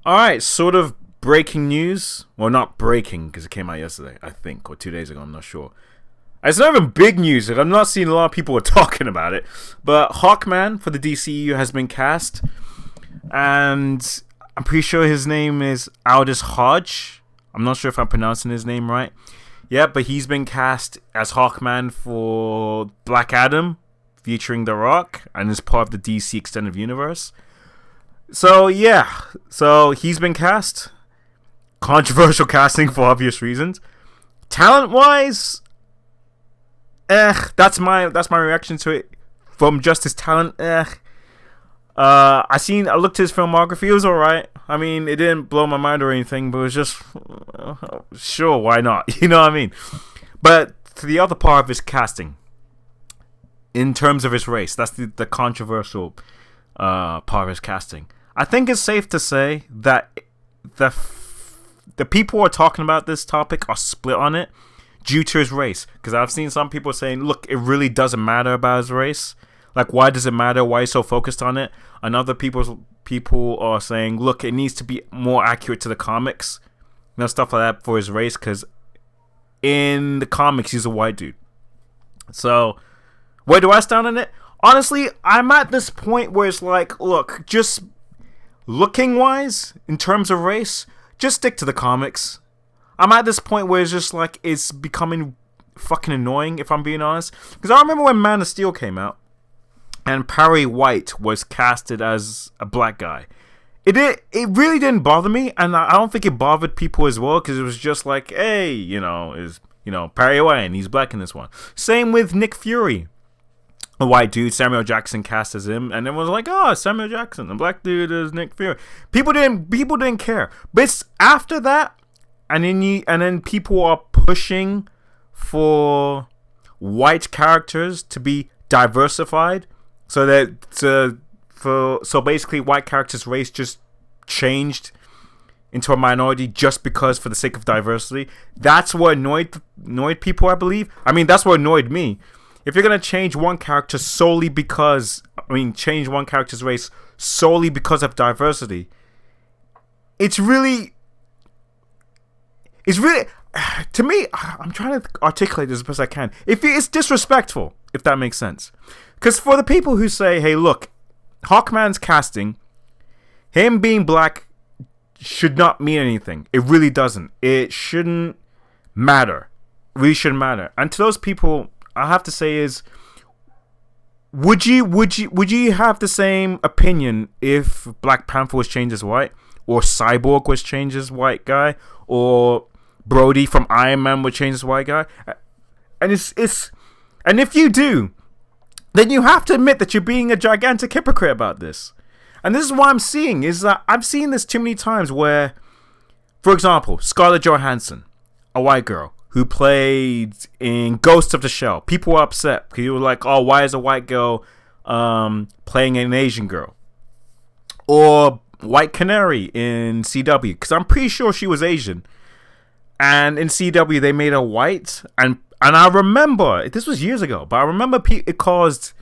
All right, sort of breaking news. Well, not breaking because it came out yesterday, I think, or 2 days ago. I'm not sure. It's not even big news. I'm not seeing a lot of people are talking about it. But Hawkman for the DCEU has been cast, and I'm pretty sure his name is Aldous Hodge. I'm not sure if I'm pronouncing his name right. Yeah, but he's been cast as Hawkman for Black Adam, featuring The Rock, and is part of the DC Extended Universe. So yeah, he's been cast. Controversial casting for obvious reasons. Talent-wise, that's my reaction to it. From just his talent, I looked at his filmography. It was alright. I mean, it didn't blow my mind or anything, but it was just sure, why not? You know what I mean? But to the other part of his casting, in terms of his race, that's the controversial part of his casting. I think it's safe to say that the people who are talking about this topic are split on it due to his race. Because I've seen some people saying, look, it really doesn't matter about his race. Like, why does it matter? Why are you so focused on it? And other people are saying, look, it needs to be more accurate to the comics. You know, stuff like that for his race. Because in the comics, he's a white dude. So, where do I stand on it? Honestly, I'm at this point where it's like, look, just looking wise, in terms of race, just stick to the comics. I'm at this point where it's just like, it's becoming fucking annoying, if I'm being honest. Because I remember when Man of Steel came out, and Perry White was casted as a black guy. It really didn't bother me, and I don't think it bothered people as well, because it was just like, hey, Perry White, and he's black in this one. Same with Nick Fury. A white dude, Samuel Jackson cast as him, and everyone was like, "Oh, Samuel Jackson, the black dude is Nick Fury." People didn't care, but it's after that, and then people are pushing for white characters to be diversified, so basically white characters' race just changed into a minority just because for the sake of diversity. That's what annoyed people, I believe. I mean, that's what annoyed me. If you're going to change one character change one character's race solely because of diversity, it's really, to me, I'm trying to articulate this as best I can. It's disrespectful, if that makes sense. Because for the people who say, hey, look, Hawkman's casting, him being black should not mean anything. It really doesn't. It shouldn't matter. It really shouldn't matter. And to those people, I have to say is, would you have the same opinion if Black Panther was changed as white, or Cyborg was changed as white guy, or Brody from Iron Man was changed as white guy? And and if you do, then you have to admit that you're being a gigantic hypocrite about this. And this is what I'm seeing, is that I've seen this too many times where, for example, Scarlett Johansson, a white girl, who played in Ghost of the Shell. People were upset because you were like, oh, why is a white girl playing an Asian girl? Or White Canary in CW, because I'm pretty sure she was Asian. And in CW, they made her white. And I remember, this was years ago, but I remember it caused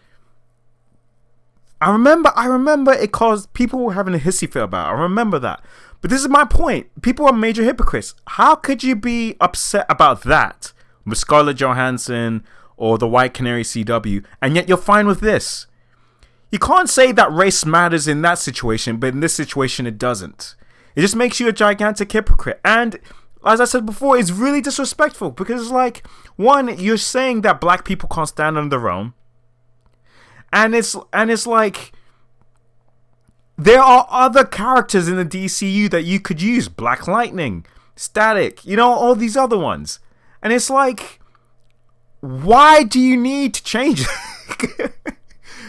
people were having a hissy fit about it. I remember that. But this is my point. People are major hypocrites. How could you be upset about that with Scarlett Johansson or the White Canary CW, and yet you're fine with this? You can't say that race matters in that situation, but in this situation it doesn't. It just makes you a gigantic hypocrite. And as I said before, it's really disrespectful, because it's like, one, you're saying that black people can't stand on their own, and it's like, there are other characters in the DCU that you could use. Black Lightning, Static, all these other ones. And it's like, why do you need to change them?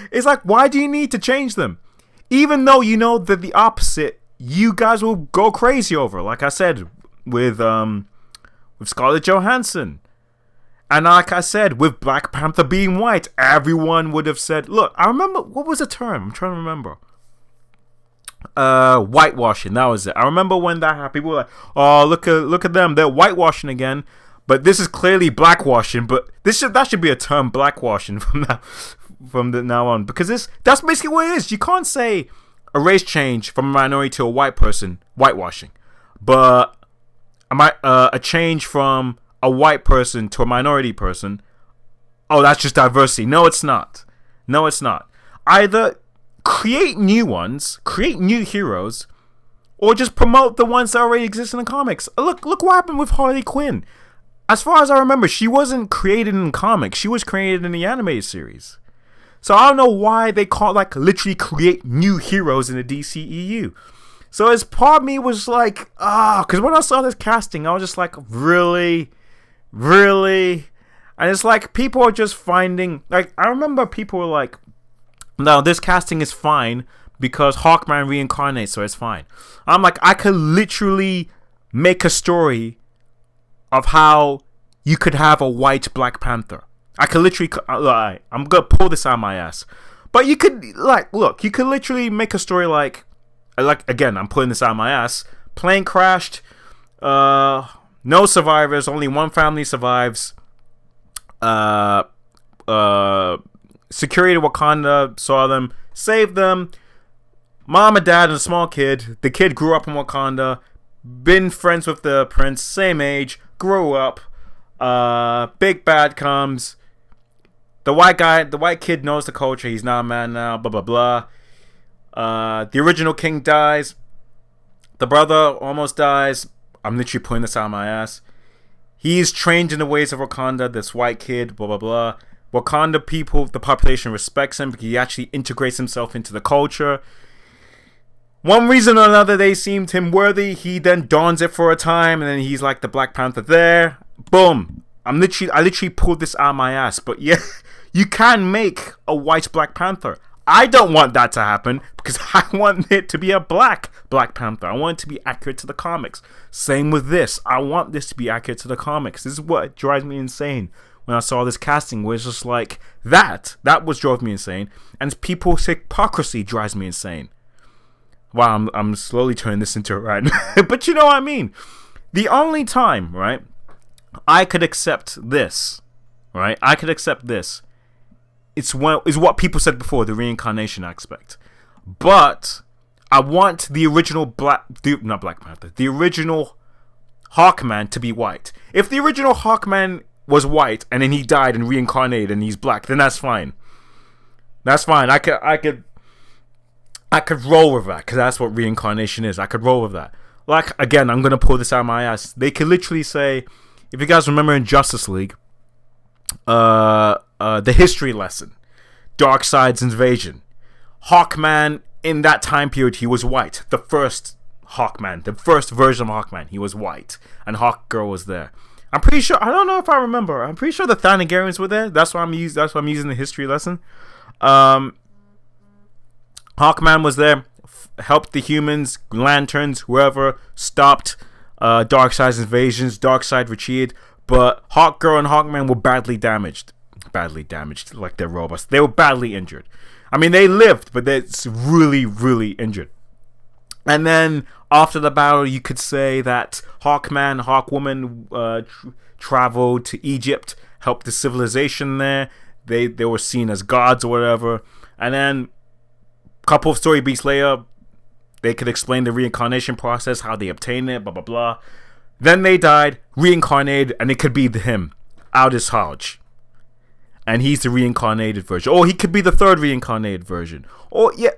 It's like, why do you need to change them? Even though you know that the opposite, you guys will go crazy over. Like I said, with Scarlett Johansson. And like I said, with Black Panther being white, everyone would have said, look, I remember, what was the term? I'm trying to remember. Whitewashing, that was it. I remember when that happened, people were like, oh, look at them, they're whitewashing again. But this is clearly blackwashing, but that should be a term, blackwashing, from now on, because that's basically what it is. You can't say a race change from a minority to a white person, whitewashing. But a change from a white person to a minority person, oh, that's just diversity. No, it's not. No, it's not. Either create new ones, create new heroes, or just promote the ones that already exist in the comics. Look what happened with Harley Quinn. As far as I remember, she wasn't created in comics. She was created in the animated series. So I don't know why they call like literally create new heroes in the DCEU. So as part of me was like, because when I saw this casting, I was just like, really? And it's like people are just finding, like, I remember people were like, no, this casting is fine because Hawkman reincarnates, so it's fine. I'm like, I could literally make a story of how you could have a white Black Panther. I could literally, I'm gonna pull this out of my ass, but you could, like, look, you could literally make a story like again, I'm pulling this out of my ass. Plane crashed, no survivors, only one family survives. Security of Wakanda saw them, saved them. Mom and dad and a small kid. The kid grew up in Wakanda, been friends with the prince, same age, grew up. Big bad comes. The white kid knows the culture. He's not a man now. Blah blah blah. The original king dies. The brother almost dies. I'm literally pulling this out of my ass. He's trained in the ways of Wakanda. This white kid. Blah blah blah. Wakanda people, the population respects him because he actually integrates himself into the culture. One reason or another, they seemed him worthy. He then dons it for a time, and then he's like the Black Panther there. Boom. I literally pulled this out of my ass. But yeah, you can make a white Black Panther. I don't want that to happen because I want it to be a Black Panther. I want it to be accurate to the comics. Same with this. I want this to be accurate to the comics. This is what drives me insane when I saw this casting, where it's just like that was drove me insane, and people's hypocrisy drives me insane. Wow, I'm slowly turning this into it right now. But you know what I mean. The only time, right, I could accept this, right? I could accept this. Is what people said before, the reincarnation aspect. But I want the original the original Hawkman to be white. If the original Hawkman was white and then he died and reincarnated and he's black, then that's fine. That's fine. I could roll with that because that's what reincarnation is. I could roll with that. Like, again, I'm gonna pull this out of my ass. They could literally say, if you guys remember in Justice League, the history lesson, Darkseid's invasion, Hawkman in that time period, he was white. The first Hawkman, the first version of Hawkman, he was white, and Hawkgirl was there. I'm pretty sure. I don't know if I remember. I'm pretty sure the Thanagarians were there. That's why I'm using the history lesson. Hawkman was there, helped the humans, Lanterns, whoever, stopped Darkseid's invasions. Darkseid retreated, but Hawkgirl and Hawkman were badly damaged, like they're robots. They were badly injured. I mean, they lived, but they're really, really injured. And then after the battle, you could say that Hawkman, Hawkwoman traveled to Egypt, helped the civilization there. They were seen as gods or whatever. And then a couple of story beats later, they could explain the reincarnation process, how they obtained it, blah, blah, blah. Then they died, reincarnated, and it could be him, Aldous Hodge. And he's the reincarnated version. Or he could be the third reincarnated version. Or, yeah,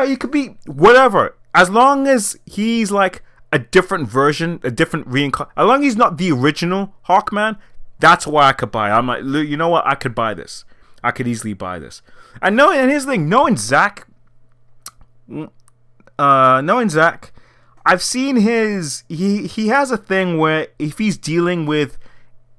he could be whatever. As long as he's like a different version, a different reincarnation. As long as he's not the original Hawkman, that's why I could buy it. I'm like, you know what? I could buy this. I could easily buy this. And here's the thing. Knowing Zach, I've seen his. He has a thing where if he's dealing with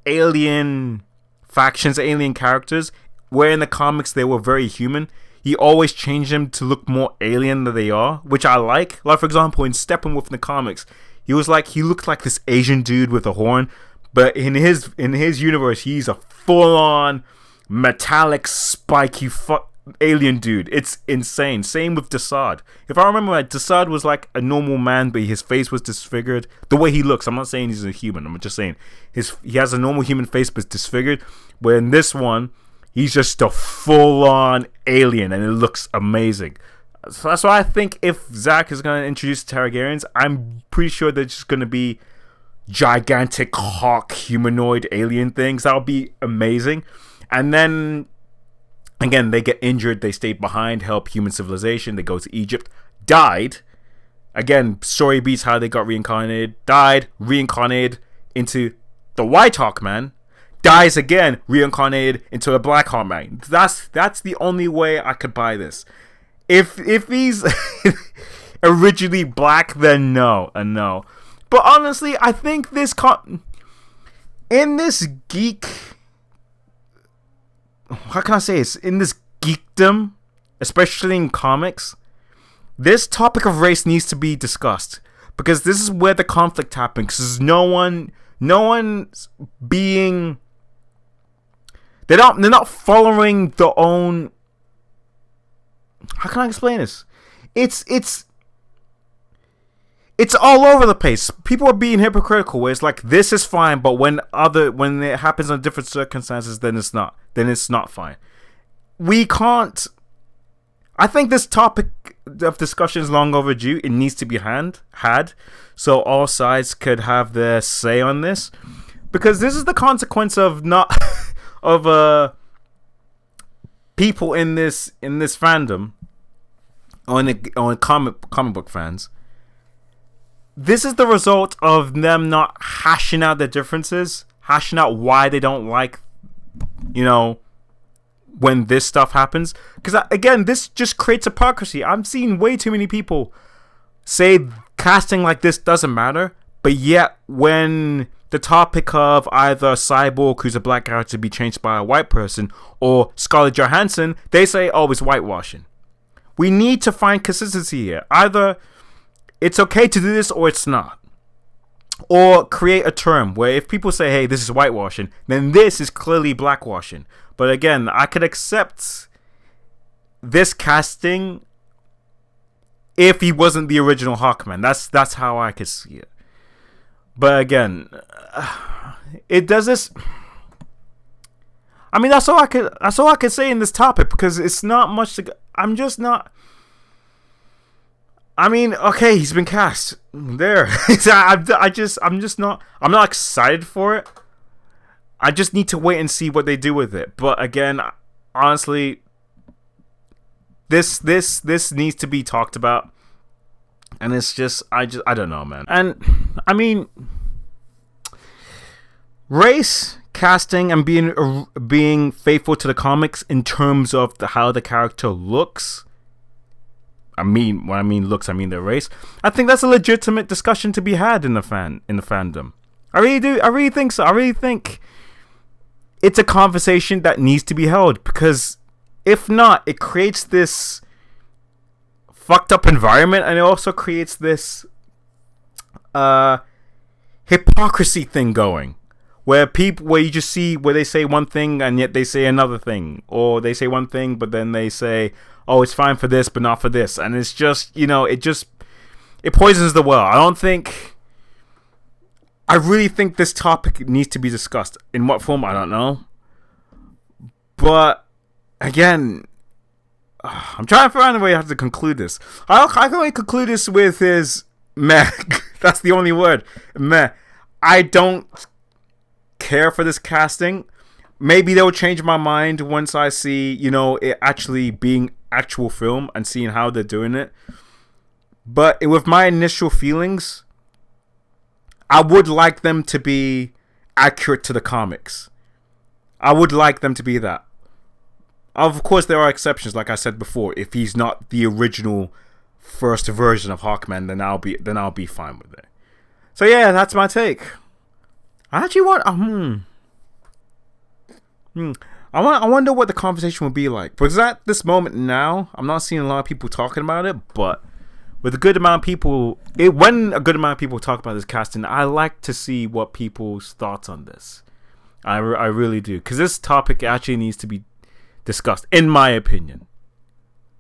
alien factions, alien characters, where in the comics they were very human, he always changed them to look more alien than they are, which I like. Like, for example, in Steppenwolf in the comics, he looked like this Asian dude with a horn, but in his universe, he's a full-on metallic, spiky alien dude. It's insane. Same with Desaad. If I remember right, Desaad was like a normal man, but his face was disfigured. The way he looks, I'm not saying he's a human. I'm just saying he has a normal human face, but it's disfigured. Where in this one, he's just a full-on alien, and it looks amazing. So that's why I think if Zack is going to introduce the Targaryens, I'm pretty sure they're just going to be gigantic hawk humanoid alien things. That would be amazing. And then again, they get injured, they stay behind, help human civilization, they go to Egypt, died. Again, story beats how they got reincarnated, died, reincarnated into the White Hawkman, dies again, reincarnated into a Black Hawkman. That's the only way I could buy this. If he's originally black, then no. But honestly, I think this in this geek, how can I say this? In this geekdom, especially in comics, this topic of race needs to be discussed, because this is where the conflict happens. Because no one's being, they're not following their own. How can I explain this? It's all over the place. People are being hypocritical, where it's like, this is fine, but when it happens under different circumstances, then it's not. Then it's not fine. We can't. I think this topic of discussion is long overdue. It needs to be had, so all sides could have their say on this, because this is the consequence of not of people in this fandom, on comic book fans. This is the result of them not hashing out their differences, hashing out why they don't like, when this stuff happens. Because, again, this just creates hypocrisy. I'm seeing way too many people say casting like this doesn't matter, but yet when the topic of either Cyborg, who's a black character, to be changed by a white person, or Scarlett Johansson, they say, oh, it's whitewashing. We need to find consistency here. Either it's okay to do this or it's not. Or create a term where if people say, hey, this is whitewashing, then this is clearly blackwashing. But again, I could accept this casting if he wasn't the original Hawkman. That's how I could see it. But again, it does this. I mean, that's all I could say in this topic, because it's not much to. I'm just not. I mean, okay, he's been cast. There. I'm not excited for it. I just need to wait and see what they do with it. But again, honestly, this needs to be talked about. And it's just I don't know, man. And I mean, race casting and being faithful to the comics in terms of how the character looks. When I mean looks, I mean their race. I think that's a legitimate discussion to be had in the fandom. I really do. I really think so. I really think it's a conversation that needs to be held, because if not, it creates this fucked up environment, and it also creates this hypocrisy thing going, where you just see where they say one thing and yet they say another thing, or they say one thing but then they say, oh, it's fine for this but not for this, and it's just, it poisons the well. I really think this topic needs to be discussed. In what form, I don't know. But again, I'm trying to find a way how to conclude this. I can only conclude this with his meh. That's the only word. Meh. I don't care for this casting. Maybe they'll change my mind once I see, it actually being actual film and seeing how they're doing it. But with my initial feelings, I would like them to be accurate to the comics. I would like them to be that. Of course, there are exceptions, like I said before. If he's not the original first version of Hawkman, then I'll be fine with it. So yeah, that's my take. I actually want. I wonder what the conversation would be like, because at this moment now, I'm not seeing a lot of people talking about it. But with a good amount of people, when a good amount of people talk about this casting, I like to see what people's thoughts on this. I really do, because this topic actually needs to be discussed, in my opinion.